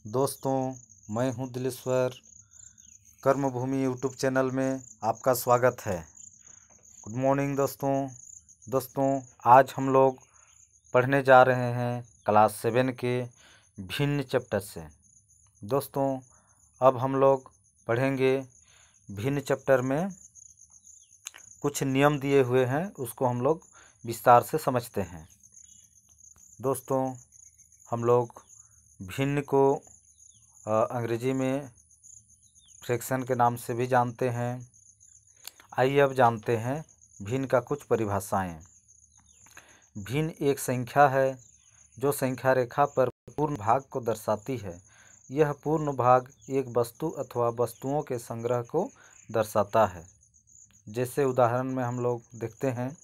दोस्तों, मैं हूं दिलेश्वर। कर्मभूमि यूट्यूब चैनल में आपका स्वागत है। गुड मॉर्निंग दोस्तों, आज हम लोग पढ़ने जा रहे हैं क्लास 7 के भिन्न चैप्टर से। दोस्तों, अब हम लोग पढ़ेंगे भिन्न चैप्टर में कुछ नियम दिए हुए हैं, उसको हम लोग विस्तार से समझते हैं। दोस्तों, हम लोग भिन्न को अंग्रेजी में फ्रैक्शन के नाम से भी जानते हैं। आइए अब जानते हैं भिन्न का कुछ परिभाषाएं। भिन्न एक संख्या है जो संख्या रेखा पर पूर्ण भाग को दर्शाती है। यह पूर्ण भाग एक वस्तु अथवा वस्तुओं के संग्रह को दर्शाता है। जैसे उदाहरण में हम लोग देखते हैं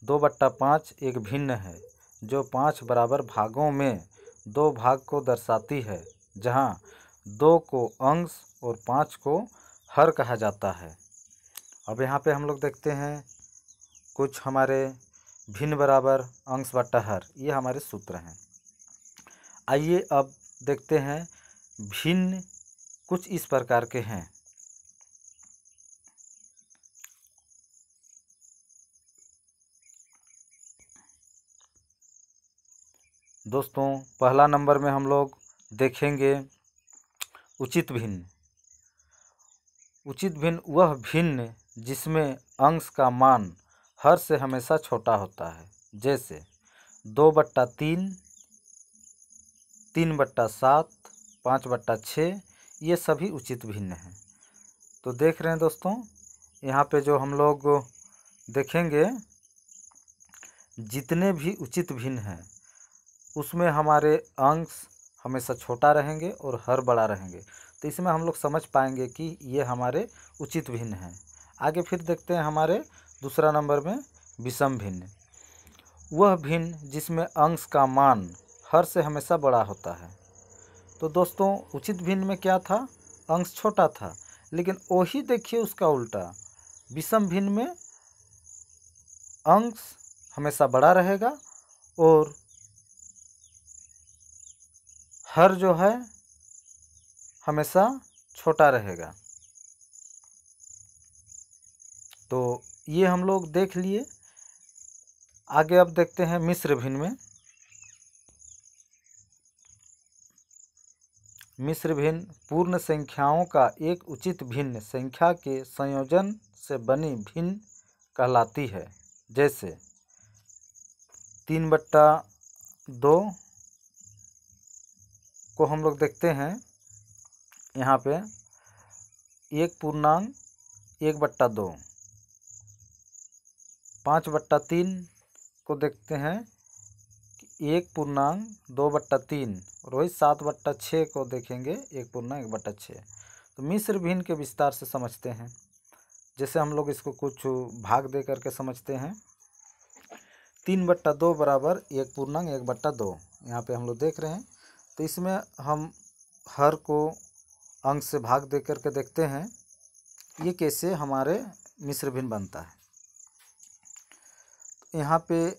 2/5 एक भिन्न है जो 5 बराबर भागों में 2 भाग को दर्शाती है, जहां 2 को अंश और 5 को हर कहा जाता है। अब यहाँ पे हम लोग देखते हैं कुछ हमारे भिन्न बराबर अंश बट्टा हर, ये हमारे सूत्र हैं। आइए अब देखते हैं भिन्न कुछ इस प्रकार के हैं। दोस्तों, पहला नंबर में हम लोग देखेंगे उचित भिन्न। उचित भिन्न वह भिन्न जिसमें अंश का मान हर से हमेशा छोटा होता है। जैसे 2/3, 3/7, 5/6, ये सभी उचित भिन्न हैं। तो देख रहे हैं दोस्तों, यहाँ पे जो हम लोग देखेंगे जितने भी उचित भिन्न हैं उसमें हमारे अंश हमेशा छोटा रहेंगे और हर बड़ा रहेंगे। तो इसमें हम लोग समझ पाएंगे कि ये हमारे उचित भिन्न हैं। आगे फिर देखते हैं हमारे दूसरा नंबर में विषम भिन्न। वह भिन्न जिसमें अंश का मान हर से हमेशा बड़ा होता है। तो दोस्तों, उचित भिन्न में क्या था? अंश छोटा था। लेकिन वही देखिए उसका उल्टा, विषम भिन्न में अंश हमेशा बड़ा रहेगा और हर जो है हमेशा छोटा रहेगा। तो ये हम लोग देख लिए। आगे अब देखते हैं मिश्र भिन्न में। मिश्र भिन्न पूर्ण संख्याओं का एक उचित भिन्न संख्या के संयोजन से बनी भिन्न कहलाती है। जैसे 3/2 को हम लोग देखते हैं, यहाँ पे 1/1/2। 5/3 को देखते हैं 1/2/3, और वही 7/6 को देखेंगे 1/1/6। तो मिश्र भिन्न के विस्तार से समझते हैं। जैसे हम लोग इसको कुछ भाग दे करके समझते हैं। 3/2 बराबर 1/1/2, यहाँ पे हम लोग देख रहे हैं। तो इसमें हम हर को अंश से भाग दे करके देखते हैं ये कैसे हमारे मिश्र भिन्न बनता है। तो यहाँ पे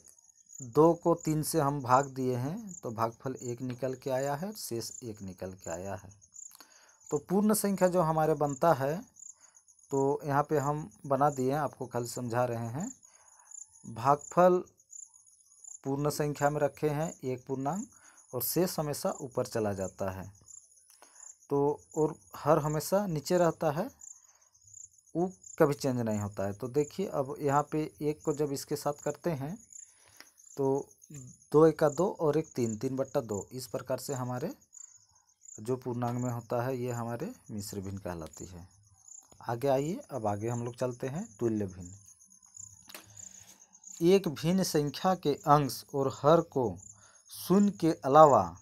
2 को 3 से हम भाग दिए हैं तो भागफल 1 निकल के आया है, शेष 1 निकल के आया है। तो पूर्ण संख्या जो हमारे बनता है, तो यहाँ पे हम बना दिए हैं, आपको कल समझा रहे हैं। भागफल पूर्ण संख्या में रखे हैं 1 पूर्णांक, और शेष हमेशा ऊपर चला जाता है। तो और हर हमेशा नीचे रहता है, वो कभी चेंज नहीं होता है। तो देखिए अब यहाँ पे 1 को जब इसके साथ करते हैं तो 2 × 2 और 1 3, 3/2, इस प्रकार से हमारे जो पूर्णांक में होता है ये हमारे मिश्र भिन्न कहलाती है। आगे आइए, अब आगे हम लोग चलते हैं तुल्य भिन्न। एक भिन्न संख्या के अंश और हर को शून्य के अलावा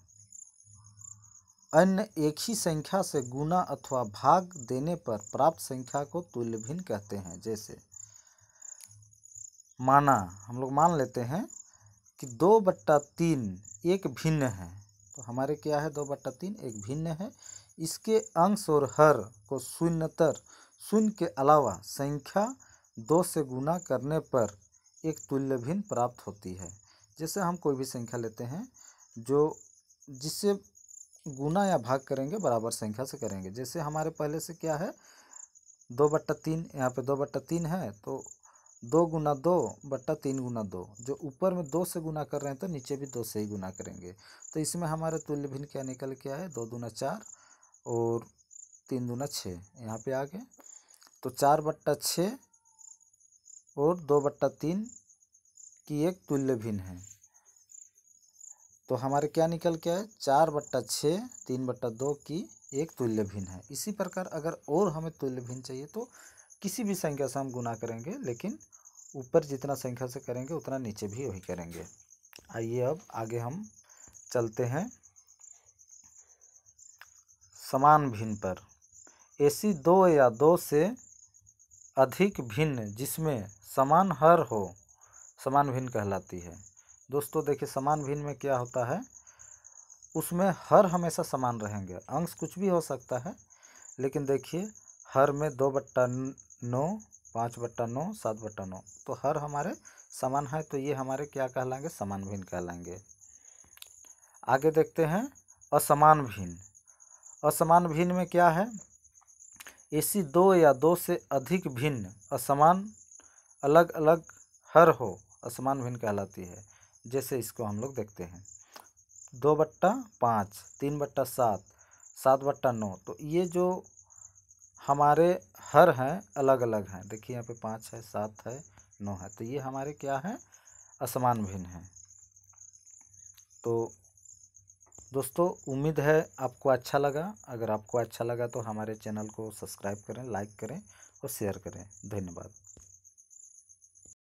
अन्य एक ही संख्या से गुना अथवा भाग देने पर प्राप्त संख्या को तुल्य भिन्न कहते हैं। जैसे हम लोग मान लेते हैं कि 2/3 एक भिन्न है। तो हमारे क्या है? 2/3 एक भिन्न है। इसके अंश और हर को शून्य के अलावा संख्या 2 से गुना करने पर एक तुल्य भिन्न प्राप्त होती है। जैसे हम कोई भी संख्या लेते हैं जिससे गुना या भाग करेंगे, बराबर संख्या से करेंगे। जैसे हमारे पहले से क्या है, 2/3, यहाँ पे 2/3 है, तो 2 × 2/3 × 2। जो ऊपर में 2 से गुना कर रहे हैं तो नीचे भी 2 से ही गुना करेंगे। तो इसमें हमारे तुल्य भिन्न क्या निकल के आए, 2 दूना 4 और 3 दूना 6। यहाँ पे आ गए तो 4/6 और 2/3 की एक तुल्य भिन्न है। तो हमारे क्या निकल के आए, 4/6 3/2 की एक तुल्य भिन्न है। इसी प्रकार अगर और हमें तुल्य भिन्न चाहिए तो किसी भी संख्या से हम गुना करेंगे, लेकिन ऊपर जितना संख्या से करेंगे उतना नीचे भी वही करेंगे। आइए अब आगे हम चलते हैं समान भिन्न पर। ऐसी 2 या 2 से अधिक भिन्न जिसमें समान हर हो, समान भिन्न कहलाती है। दोस्तों देखिए, समान भिन्न में क्या होता है, उसमें हर हमेशा समान रहेंगे। अंश कुछ भी हो सकता है, लेकिन देखिए हर में 2/9, 5/9, 7/9, तो हर हमारे समान है, तो ये हमारे क्या कहलाएंगे, समान भिन्न कहलाएंगे। आगे देखते हैं असमान भिन्न। असमान भिन्न में क्या है, ऐसी 2 या 2 से अधिक भिन्न असमान अलग अलग हर हो, असमान भिन्न कहलाती है। जैसे इसको हम लोग देखते हैं, 2/5, 3/7, 7/9। तो ये जो हमारे हर हैं अलग अलग हैं। देखिए यहाँ पे 5 है, 7 है, 9 है, तो ये हमारे क्या हैं, असमान भिन्न हैं। तो दोस्तों उम्मीद है आपको अच्छा लगा। अगर आपको अच्छा लगा तो हमारे चैनल को सब्सक्राइब करें, लाइक करें और शेयर करें। धन्यवाद।